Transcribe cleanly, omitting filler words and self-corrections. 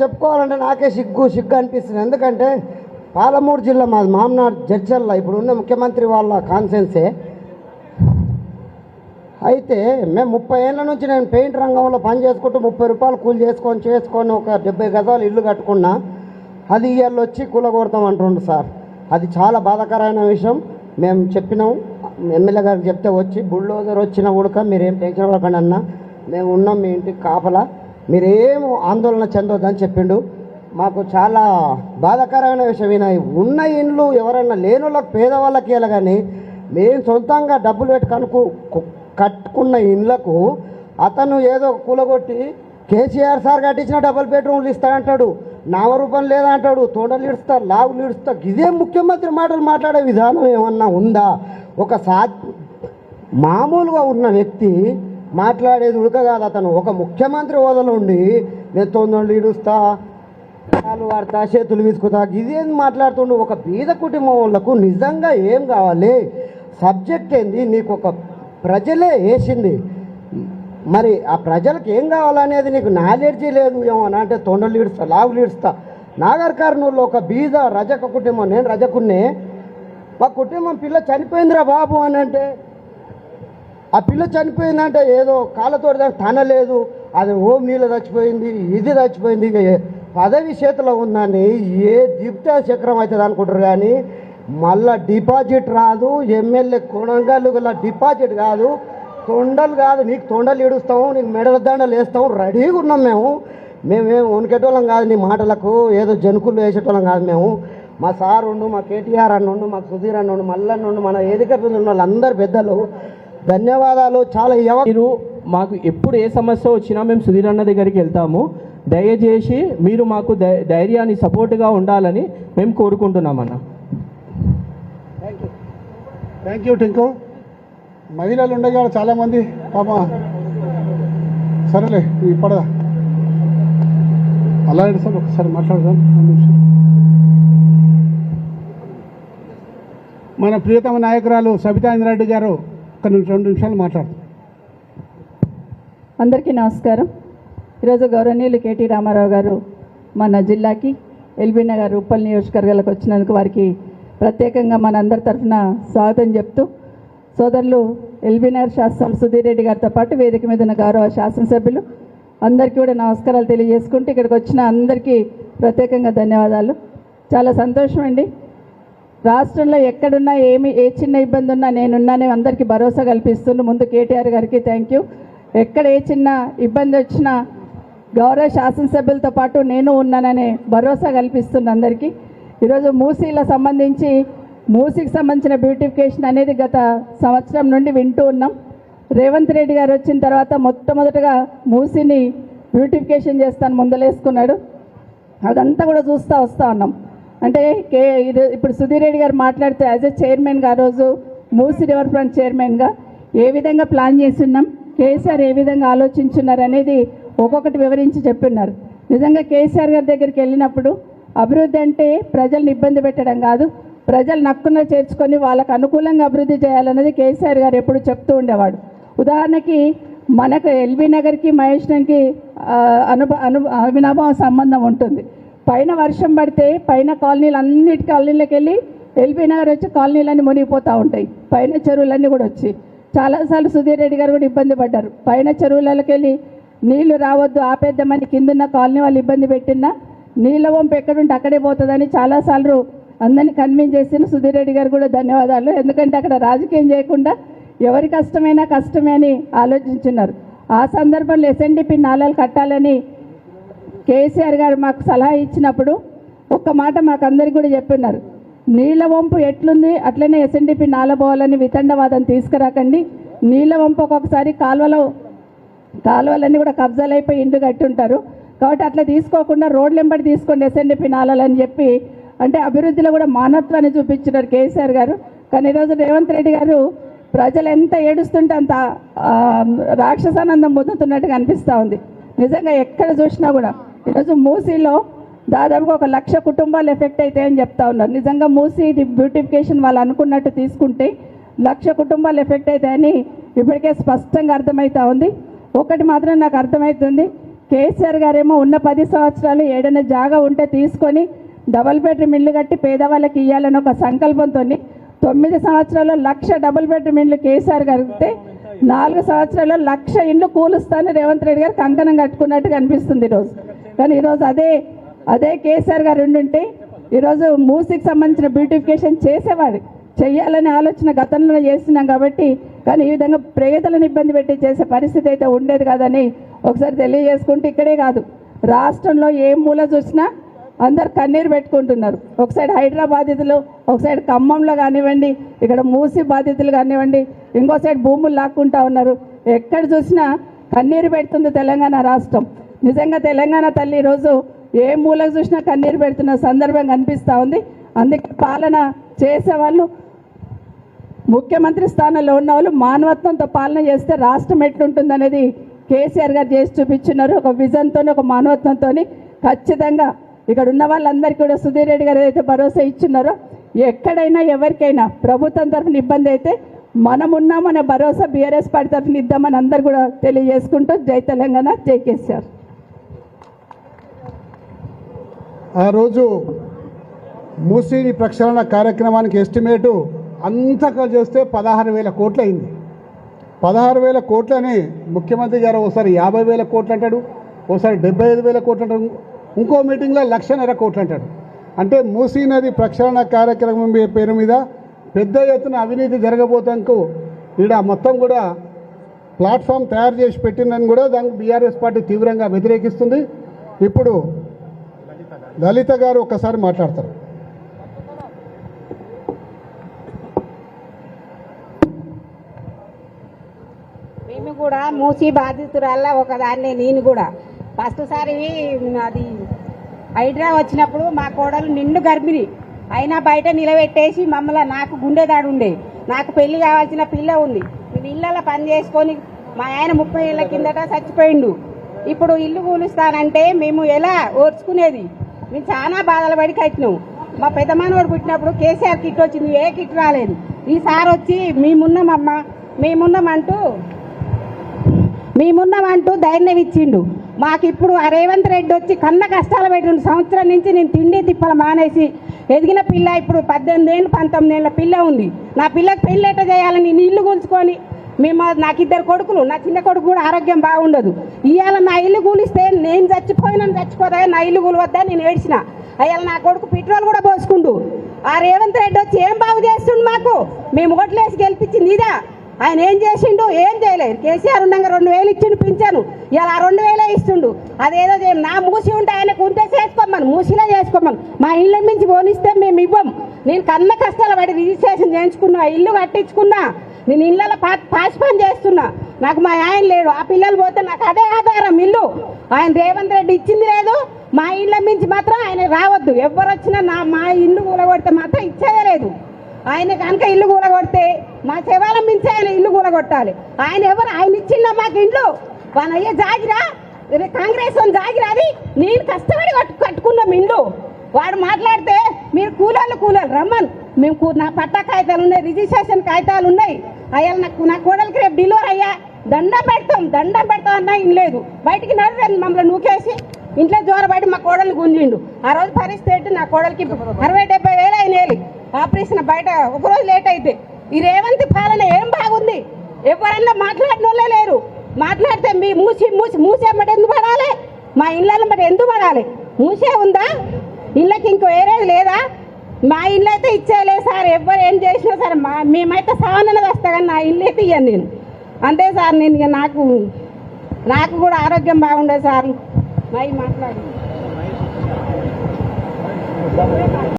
చెప్పుకోవాలంటే నాకే సిగ్గు అనిపిస్తుంది. ఎందుకంటే పాలమూరు జిల్లా మాది మామనాడు జడ్చర్ల, ఇప్పుడు ఉన్న ముఖ్యమంత్రి వాళ్ళ కాన్సెన్సే. అయితే మేము 30 ఏళ్ళ నుంచి నేను పెయింట్ రంగంలో పని చేసుకుంటూ 30 రూపాయలు కూలి చేసుకొని ఒక 70 గజాలు ఇల్లు కట్టుకున్నా. అది ఇయర్లు వచ్చి కూలగొడతాం అంటుండు సార్. అది చాలా బాధాకరమైన విషయం. మేము చెప్పినాం, ఎమ్మెల్యే గారికి చెప్తే వచ్చి బుల్డోజర్ వచ్చిన ఉడక మీరేం టెన్షన్ పడకండి అన్న, మేము ఉన్నాం మీ ఇంటికి కాపలా, మీరేం ఆందోళన చెందొద్దని చెప్పిండు. మాకు చాలా బాధాకరమైన విషయం. ఉన్న ఇండ్లు ఎవరైనా లేని వాళ్ళకి పేదవాళ్ళకి ఇలా, కానీ మేము సొంతంగా డబ్బులు పెట్టి కట్టుకున్న ఇండ్లకు అతను ఏదో కూలగొట్టి కేసీఆర్ సార్ కట్టించిన డబుల్ బెడ్రూమ్లు ఇస్తాడంటాడు, నామరూపం లేదంటాడు, తోడలు ఇడుస్తా, లాగులు ఇడుస్తా. ఇదే ముఖ్యమంత్రి మాటలు మాట్లాడే విధానం ఏమన్నా ఉందా? ఒక మామూలుగా ఉన్న వ్యక్తి మాట్లాడేది ఉడక కాదు. అతను ఒక ముఖ్యమంత్రి హోదాలో ఉండి నేను తొందరలు ఇడుస్తా, కాలు వాడతా, చేతులు విసుకుతా, ఇదేం మాట్లాడుతుండు? ఒక బీద కుటుంబం వాళ్ళకు నిజంగా ఏం కావాలి? సబ్జెక్ట్ ఏంది? నీకు ఒక ప్రజలే వేసింది, మరి ఆ ప్రజలకు ఏం కావాలనేది నీకు నాలెడ్జీ లేదు. ఏమన్నా అంటే తొండలు ఇడుస్తా, లాగులు ఇడుస్తా. నాగర్ కర్నూలులో ఒక బీద రజక కుటుంబం, నేను రజకున్నే, మా కుటుంబం పిల్ల చనిపోయిందిరా బాబు అని అంటే, ఆ పిల్ల చనిపోయిందంటే ఏదో కాళ్ళతోటి దానికి తనలేదు, అది ఓం నీళ్ళు చచ్చిపోయింది, ఇది చచ్చిపోయింది, ఇక పదవి చేతిలో ఉందని ఏ దిప్తా చక్రం అవుతుంది అనుకుంటారు. కానీ మళ్ళా డిపాజిట్ రాదు. ఎమ్మెల్యే కొనగలు గల డిపాజిట్ కాదు, తొండలు కాదు. నీకు తొండలు ఇడుస్తాము, నీకు మెడల దండలు వేస్తాము, రెడీగా ఉన్నాం మేమేం వణికేటోళ్ళం కాదు నీ మాటలకు, ఏదో జనుకులు వేసేటోళ్ళం కాదు మేము. మా సార్ ఉండు, మా కేటీఆర్ అన్నుండు, మాకు సుధీర్ అన్నుండు, మల్లన్నుండు, మన ఏదికట్టు ఉన్న వాళ్ళందరూ పెద్దలు, ధన్యవాదాలు. చాలా మీరు మాకు ఎప్పుడు ఏ సమస్య వచ్చినా మేము సుధీర్ అన్న దగ్గరికి వెళ్తాము. దయచేసి మీరు మాకు ధైర్యాన్ని సపోర్ట్గా ఉండాలని మేము కోరుకుంటున్నామన్న. Thank you Tinku. మహిళలు ఉండగా చాలామంది పాప, సరేలే ఇప్పుడా అలా సార్ ఒకసారి మాట్లాడదాం. మన ప్రియతమ నాయకురాలు సబితా ఇంద్రారెడ్డి గారు ఒక 2 నిమిషాలు మాట్లాడుతారు. అందరికీ నమస్కారం. ఈరోజు గౌరవనీయులు కేటీ రామారావు గారు మన జిల్లాకి ఎల్బీ నగర్ ఉప్పల్ నియోజకవర్గాలకు వచ్చినందుకు వారికి ప్రత్యేకంగా మనందరి తరఫున స్వాగతం చెప్తూ, సోదరులు ఎల్బీ నగర్ శాసనసభ్యులు సుధీర్ రెడ్డి గారితో పాటు వేదిక మీద ఉన్న గౌరవ శాసనసభ్యులు అందరికీ కూడా నమస్కారాలు తెలియజేసుకుంటూ, ఇక్కడికి వచ్చిన అందరికీ ప్రత్యేకంగా ధన్యవాదాలు. చాలా సంతోషం అండి. రాష్ట్రంలో ఎక్కడున్నా ఏ చిన్న ఇబ్బంది ఉన్నా నేనున్నానే అందరికీ భరోసా కల్పిస్తున్న ముందు కేటీఆర్ గారికి థ్యాంక్ యూ. ఎక్కడ ఏ చిన్న ఇబ్బంది వచ్చినా గౌరవ శాసనసభ్యులతో పాటు నేను ఉన్నాననే భరోసా కల్పిస్తున్న అందరికీ. ఈరోజు మూసీకి సంబంధించిన బ్యూటిఫికేషన్ అనేది గత సంవత్సరం నుండి వింటూ ఉన్నాం. రేవంత్ రెడ్డి గారు వచ్చిన తర్వాత మొట్టమొదటగా మూసీని బ్యూటిఫికేషన్ చేస్తాను ముందలేసుకున్నాడు. అదంతా కూడా చూస్తూ వస్తూ ఉన్నాం. అంటే ఇప్పుడు సుధీర్ రెడ్డి గారు మాట్లాడితే యాజ్ ఎ చైర్మన్గా, ఆ రోజు మూసీ రివర్ ఫ్రంట్ చైర్మన్గా ఏ విధంగా ప్లాన్ చేస్తున్నాం, కేసీఆర్ ఏ విధంగా ఆలోచించున్నారు అనేది ఒక్కొక్కటి వివరించి చెప్పున్నారు. నిజంగా కేసీఆర్ గారి దగ్గరికి వెళ్ళినప్పుడు అభివృద్ధి అంటే ప్రజల్ని ఇబ్బంది పెట్టడం కాదు, ప్రజలు నక్కున చేర్చుకొని వాళ్ళకు అనుకూలంగా అభివృద్ధి చేయాలన్నది కేసీఆర్ గారు ఎప్పుడు చెప్తూ ఉండేవాడు. ఉదాహరణకి మనకు ఎల్బీ నగర్కి మహేష్కి అవినాభావ సంబంధం ఉంటుంది. పైన వర్షం పడితే పైన కాలనీలకి వెళ్ళి ఎల్బీ నగర్ వచ్చి కాలనీలన్నీ మునిగిపోతూ ఉంటాయి. పైన చెరువులన్నీ కూడా వచ్చి చాలాసార్లు సుధీర్ రెడ్డి గారు కూడా ఇబ్బంది పడ్డారు. పైన చెరువులకి వెళ్ళి నీళ్లు రావద్దు ఆపేద్దామని కిందున్న కాలనీ వాళ్ళు ఇబ్బంది పెట్టినా నీళ్ళ వంపు ఎక్కడుంటే అక్కడే పోతుందని చాలాసార్లు అందరినీ కన్విన్స్ చేసిన సుధీర్ రెడ్డి గారు కూడా ధన్యవాదాలు. ఎందుకంటే అక్కడ రాజకీయం చేయకుండా ఎవరి కష్టమైనా కష్టమే అని ఆలోచించున్నారు. ఆ సందర్భంలో ఎస్ఎన్డిపి నాలాలు కట్టాలని కేసీఆర్ గారు మాకు సలహా ఇచ్చినప్పుడు ఒక్క మాట మాకు అందరికీ కూడా చెప్పున్నారు, నీళ్ళ వంపు ఎట్లుంది అట్లనే ఎస్ఎన్డిపి నాల పోవాలని వితండవాదం తీసుకురాకండి. నీళ్ళ వంపు ఒక్కొక్కసారి కాలువలన్నీ కూడా కబ్జాలు అయిపోయి ఇండ్లు కట్టి ఉంటారు కాబట్టి అట్లా తీసుకోకుండా రోడ్లు వెంబడి తీసుకోండి ఎస్ఎన్డిపి నాలని చెప్పి, అంటే అభివృద్ధిలో కూడా మానవత్వాన్ని చూపించినారు కేసీఆర్ గారు. కానీ ఈరోజు రేవంత్ రెడ్డి గారు ప్రజలు ఎంత ఏడుస్తుంటే అంత రాక్షసానందం పొందుతున్నట్టుగా అనిపిస్తూ ఉంది. నిజంగా ఎక్కడ చూసినా కూడా ఈరోజు మూసీలో దాదాపుగా 1,00,000 కుటుంబాలు ఎఫెక్ట్ అవుతాయని చెప్తా ఉన్నారు. నిజంగా మూసీ బ్యూటిఫికేషన్ వాళ్ళు అనుకున్నట్టు తీసుకుంటే 1,00,000 కుటుంబాలు ఎఫెక్ట్ అవుతాయని ఇప్పటికే స్పష్టంగా అర్థమవుతా ఉంది. ఒకటి మాత్రం నాకు అర్థమవుతుంది, కేసీఆర్ గారేమో ఉన్న 10 సంవత్సరాలు ఏడైనా జాగా ఉంటే తీసుకొని డబుల్ బెడ్రూమ్ ఇల్లు కట్టి పేదవాళ్ళకి ఇవ్వాలని ఒక సంకల్పంతో 9 సంవత్సరాల్లో 1,00,000 డబుల్ బెడ్రూమ్ ఇల్లు కేసీఆర్ గారితే 4 సంవత్సరాల్లో 1,00,000 ఇండ్లు కూలుస్తాను రేవంత్ రెడ్డి గారు కంకణం కట్టుకున్నట్టుగా అనిపిస్తుంది ఈరోజు. కానీ ఈరోజు అదే కేసీఆర్ గారు ఉండుంటే ఈరోజు మూసీకి సంబంధించిన బ్యూటిఫికేషన్ చేసేవాడు. చెయ్యాలనే ఆలోచన గతంలో చేస్తున్నాం కాబట్టి, కానీ ఈ విధంగా పేదలను ఇబ్బంది పెట్టి చేసే పరిస్థితి అయితే ఉండేది కాదని ఒకసారి తెలియజేసుకుంటే, ఇక్కడే కాదు రాష్ట్రంలో ఏ మూల చూసినా అందరు కన్నీరు పెట్టుకుంటున్నారు. ఒక సైడ్ హైడ్రా బాధితులు, ఒక సైడ్ ఖమ్మంలో కానివ్వండి, ఇక్కడ మూసి బాధితులు కానివ్వండి, ఇంకో సైడ్ భూములు లాక్కుంటా ఉన్నారు. ఎక్కడ చూసినా కన్నీరు పెడుతుంది తెలంగాణ రాష్ట్రం. నిజంగా తెలంగాణ తల్లి ఈరోజు ఏ మూలకు చూసినా కన్నీరు పెడుతున్న సందర్భం కనిపిస్తూ ఉంది. అందుకే పాలన చేసేవాళ్ళు, ముఖ్యమంత్రి స్థానంలో ఉన్న వాళ్ళు మానవత్వంతో పాలన చేస్తే రాష్ట్రం ఎట్లుంటుందనేది కేసీఆర్ గారు చేసి చూపించున్నారు. ఒక విజన్తో, ఒక మానవత్వంతో ఖచ్చితంగా ఇక్కడ ఉన్న వాళ్ళందరికీ కూడా సుధీర్ రెడ్డి గారు ఏదైతే భరోసా ఇచ్చున్నారో, ఎక్కడైనా ఎవరికైనా ప్రభుత్వం తరఫున ఇబ్బంది అయితే మనమున్నామనే భరోసా బీఆర్ఎస్ పార్టీ తరఫున ఇద్దామని అందరు కూడా తెలియజేసుకుంటూ జై తెలంగాణ, జై కేసీఆర్. ఆ రోజు మూసీ ప్రక్షాళన కార్యక్రమానికి ఎస్టిమేటు అంతా చేస్తే 16,000 కోట్లు అయింది. 16,000 కోట్లని ముఖ్యమంత్రి గారు ఒకసారి 50,000 కోట్లు అంటాడు, ఒకసారి 75,000 కోట్లు అంటాడు, ఇంకో మీటింగ్లో 1,50,000 కోట్లు అంటాడు. అంటే మూసీ నది ప్రక్షాళన కార్యక్రమం పేరు మీద పెద్ద ఎత్తున అవినీతి జరగబోతానికి ఈడ మొత్తం కూడా ప్లాట్ఫామ్ తయారు చేసి పెట్టిందని కూడా దానికి బీఆర్ఎస్ పార్టీ తీవ్రంగా వ్యతిరేకిస్తుంది. ఇప్పుడు లలిత గారు ఒక్కసారి మాట్లాడతారు. మేము కూడా మూసి బాధితురాల్లో ఒకదాన్ని. నేను కూడా ఫస్ట్ సారి అది హైడ్రా వచ్చినప్పుడు మా కోడలు నిండు గర్భిణి అయినా బయట నిలబెట్టేసి మమ్మల్ని, నాకు గుండెదాడు ఉండే, నాకు పెళ్లి కావాల్సిన పిల్ల ఉంది, నేను ఇళ్ళలో పని చేసుకొని మా ఆయన 30 ఏళ్ల కిందట చచ్చిపోయిండు. ఇప్పుడు ఇల్లు కూలుస్తానంటే మేము ఎలా ఓర్చుకునేది? మేము చాలా బాధలు పడి కట్టినాం. మా పెద్ద మనవాడు పుట్టినప్పుడు కేసీఆర్ కిట్ వచ్చింది, ఏ కిట్ రాలేదు. ఈసారి వచ్చి మేమున్నామమ్మా, మేమున్నామంటూ ధైర్యం ఇచ్చిండు మాకు. ఇప్పుడు ఆ రేవంత్ రెడ్డి వచ్చి కన్న కష్టాలు పెట్టిండు. సంవత్సరం నుంచి నేను తిండి తిప్పలు మానేసి ఎదిగిన పిల్ల, ఇప్పుడు 18 ఏళ్ళు 19 ఏళ్ళ పిల్ల ఉంది. నా పిల్లకి పెళ్ళి ఎట్ట చేయాలని నేను ఇల్లు కూల్చుకొని, నాకు 2 కొడుకులు, నా చిన్న కొడుకు కూడా ఆరోగ్యం బాగుండదు. ఇవాళ నా ఇల్లు కూలిస్తే నేను చచ్చిపోదా, నా ఇల్లు కూలవద్దా నేను ఏడ్చిన. అయ్యాల నా కొడుకు పెట్రోల్ కూడా పోసుకుండు. ఆ రేవంత్ రెడ్డి వచ్చి ఏం బాగు చేస్తుండు మాకు? మేము ఓట్లేసి గెలిపించింది ఇదా? ఆయన ఏం చేసిండు? ఏం చేయలేదు. కేసీఆర్ ఉండగా 2,000 ఇచ్చిండు పింఛను, ఇలా 2,000 ఇస్తుండు. అదేదో నా మూసి ఉంటే ఆయనకు ఉంటే చేసుకోమను, మూసిలో చేసుకోమను. మా ఇళ్ళ మించి పోనిస్తే మేము ఇవ్వం. నేను కన్న కష్టాలు పడి రిజిస్ట్రేషన్ చేయించుకున్నా, ఇల్లు కట్టించుకున్నా, నేను ఇళ్ళలో పాసి పని చేస్తున్నా. నాకు మా ఆయన లేడు, ఆ పిల్లలు పోతే నాకు అదే ఆధారం ఇల్లు. ఆయన రేవంత్ రెడ్డి ఇచ్చింది లేదు, మా ఇళ్ళ మించి మాత్రం ఆయన రావద్దు. ఎవరు వచ్చినా మా ఇల్లు కూలగొడితే మాత్రం ఇచ్చేదే లేదు. ఆయన కనుక ఇల్లు కూలగొడితే మా శవాలం మించి ఆయన ఇల్లు కూలగొట్టాలి. ఆయన ఎవరు? ఆయన ఇచ్చిందా మాకు ఇండ్లు? వాళ్ళ అయ్యే జాగిరా, కాంగ్రెస్ అని జాగిరా, అది నేను కష్టపడి కట్టుకున్నాం ఇండ్లు. వాడు మాట్లాడితే మీరు కూలాలు రమ్మను, మేము నా పట్టా కాగితాలు ఉన్నాయి, రిజిస్ట్రేషన్ కాగితాలు ఉన్నాయి. అయ్యా నా కోడలికి రేపు డెలివరీ అయ్యా, దండం పెడతాం అన్నా ఇన్ లేదు. బయటికి నడిచి మమ్మల్ని నూకేసి ఇంట్లో జ్వరబడి మా కోడలు గుంజిండు. ఆ రోజు పరిస్థితి నా కోడలికి 60-70 వేలు అయినాయి ఆపరేషన్, బయట ఒకరోజు లేట్ అయితే. ఈ రేవంత్ పాలన ఏం బాగుంది? ఎవరన్నా మాట్లాడిన వాళ్ళే లేరు. మాట్లాడితే మీ మూసే అమ్మటి ఎందుకు పడాలి? మా ఇళ్ళని బట్టి ఎందుకు పడాలి? మూసే ఉందా? ఇళ్ళకి ఇంకో వేరేది లేదా? మా ఇల్లు అయితే ఇచ్చేయలేదు సార్. ఎవరు ఏం చేసినా సరే మేమైతే సావనన్నది వస్తా, కానీ నా ఇల్లు అయితే ఇయ్యాను నేను. అంతే సార్. నేను ఇక నాకు కూడా ఆరోగ్యం బాగుండదు సార్. మాట్లాడు